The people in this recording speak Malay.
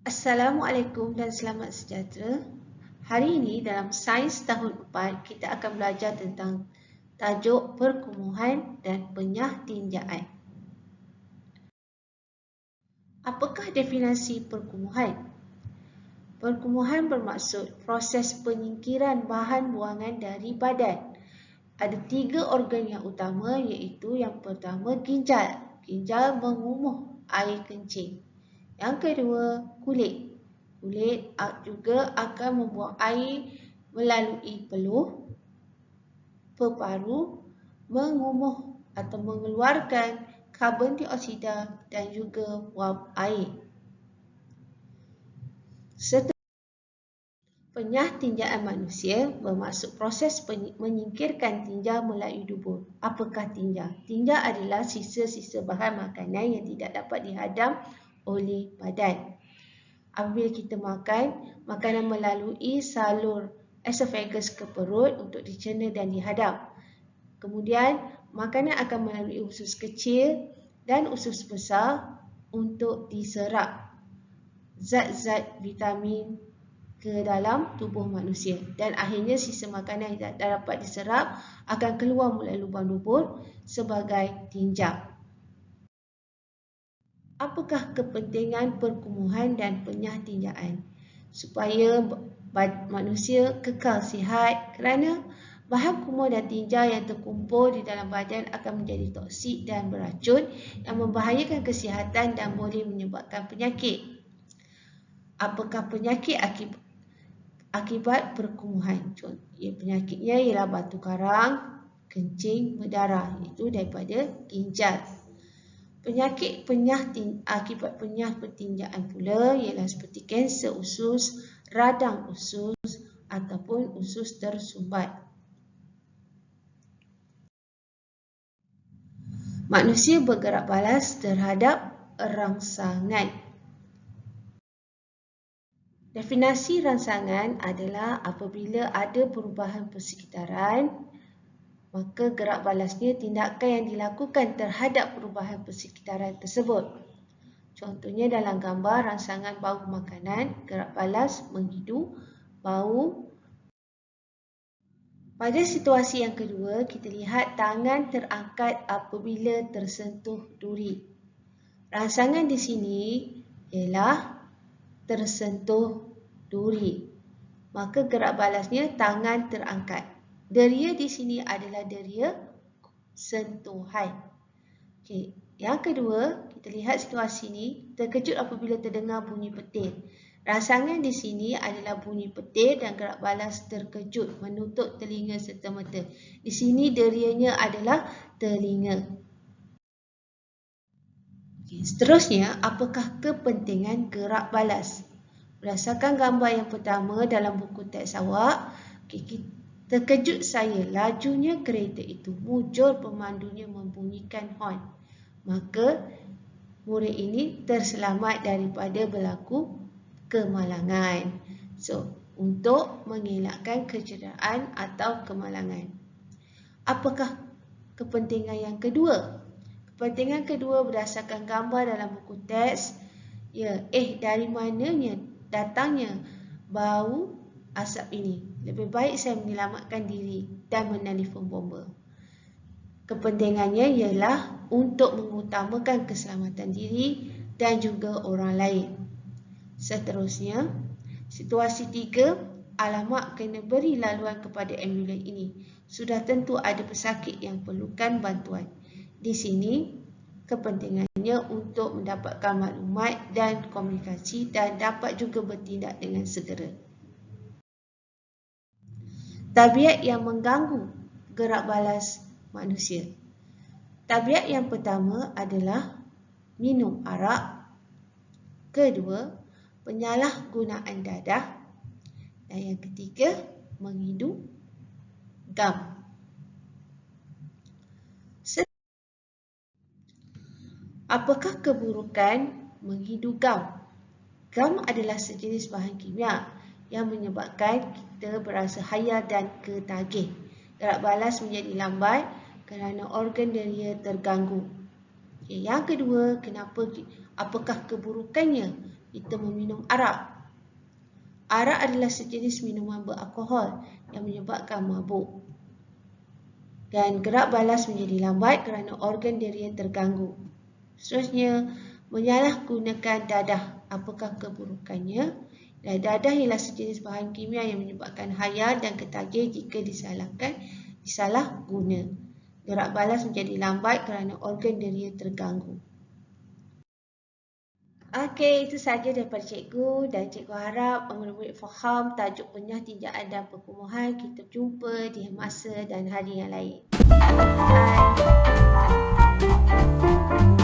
Assalamualaikum dan selamat sejahtera. Hari ini dalam Sains Tahun 4, kita akan belajar tentang tajuk perkumuhan dan penyah tinjaan. Apakah definisi perkumuhan? Perkumuhan bermaksud proses penyingkiran bahan buangan dari badan. Ada 3 organ yang utama, iaitu yang pertama ginjal. Ginjal mengumuh air kencing. Yang kedua kulit. Kulit juga akan membuang air melalui peluh, peparu, mengumuh atau mengeluarkan karbon dioksida dan juga wap air. Penyah tinjaan manusia bermaksud proses menyingkirkan tinja melalui dubur. Apakah tinja? Tinja adalah sisa-sisa bahan makanan yang tidak dapat dihadam oleh badan. Apabila kita makan, makanan melalui salur esophagus ke perut untuk dicerna dan dihadam. Kemudian, makanan akan melalui usus kecil dan usus besar untuk diserap zat-zat vitamin ke dalam tubuh manusia. Dan akhirnya sisa makanan yang tak dapat diserap akan keluar melalui lubang dubur sebagai tinja. Apakah kepentingan perkumuhan dan penyah tinjaan? Supaya manusia kekal sihat, kerana bahan kumuh dan tinja yang terkumpul di dalam badan akan menjadi toksik dan beracun yang membahayakan kesihatan dan boleh menyebabkan penyakit. Apakah penyakit akibat perkumuhan? Penyakitnya ialah batu karang, kencing, berdarah, iaitu daripada ginjal. Penyakit akibat penyah pertinjaan pula ialah seperti kanser usus, radang usus ataupun usus tersumbat. Manusia bergerak balas terhadap rangsangan. Definisi rangsangan adalah apabila ada perubahan persekitaran, maka gerak balasnya tindakan yang dilakukan terhadap perubahan persekitaran tersebut. Contohnya dalam gambar rangsangan bau makanan, gerak balas menghidu bau. Pada situasi yang kedua, kita lihat tangan terangkat apabila tersentuh duri. Rangsangan di sini ialah tersentuh duri. Maka gerak balasnya tangan terangkat. Deria di sini adalah deria sentuhan. Okey, yang kedua, kita lihat situasi ini, terkejut apabila terdengar bunyi petir. Rangsangan di sini adalah bunyi petir dan gerak balas terkejut, menutup telinga serta mata. Di sini derianya adalah telinga. Okey, seterusnya, apakah kepentingan gerak balas? Berdasarkan gambar yang pertama dalam buku teks awak, terkejut saya, lajunya kereta itu, mujur pemandunya membunyikan horn. Maka murid ini terselamat daripada berlaku kemalangan. Untuk mengelakkan kecederaan atau kemalangan. Apakah kepentingan yang kedua? Kepentingan kedua berdasarkan gambar dalam buku teks, dari mananya datangnya bau asap ini? Lebih baik saya menyelamatkan diri dan menelefon bomba. Kepentingannya ialah untuk mengutamakan keselamatan diri dan juga orang lain. Seterusnya, situasi 3, alamak kena beri laluan kepada ambulans ini. Sudah tentu ada pesakit yang perlukan bantuan. Di sini, kepentingannya untuk mendapatkan maklumat dan komunikasi dan dapat juga bertindak dengan segera. Tabiat yang mengganggu gerak balas manusia. Tabiat yang pertama adalah minum arak. Kedua, penyalahgunaan dadah. Dan yang ketiga, menghidu gam. Apakah keburukan menghidu gam? Gam adalah sejenis bahan kimia yang menyebabkan kita berasa hayal dan ketagih. Gerak balas menjadi lambat kerana organ deria terganggu. Yang kedua, apakah keburukannya? kita meminum arak. Arak adalah sejenis minuman beralkohol yang menyebabkan mabuk. Dan gerak balas menjadi lambat kerana organ deria terganggu. Seterusnya, menyalahgunakan dadah. Apakah keburukannya? Dadah ialah sejenis bahan kimia yang menyebabkan hayal dan ketagih jika disalah guna. Gerak balas menjadi lambat kerana organ deria terganggu. Okey, itu sahaja daripada cikgu dan cikgu harap murid-murid faham tajuk penyahtinjaan dan perkumuhan. Kita jumpa di masa dan hari yang lain. Bye.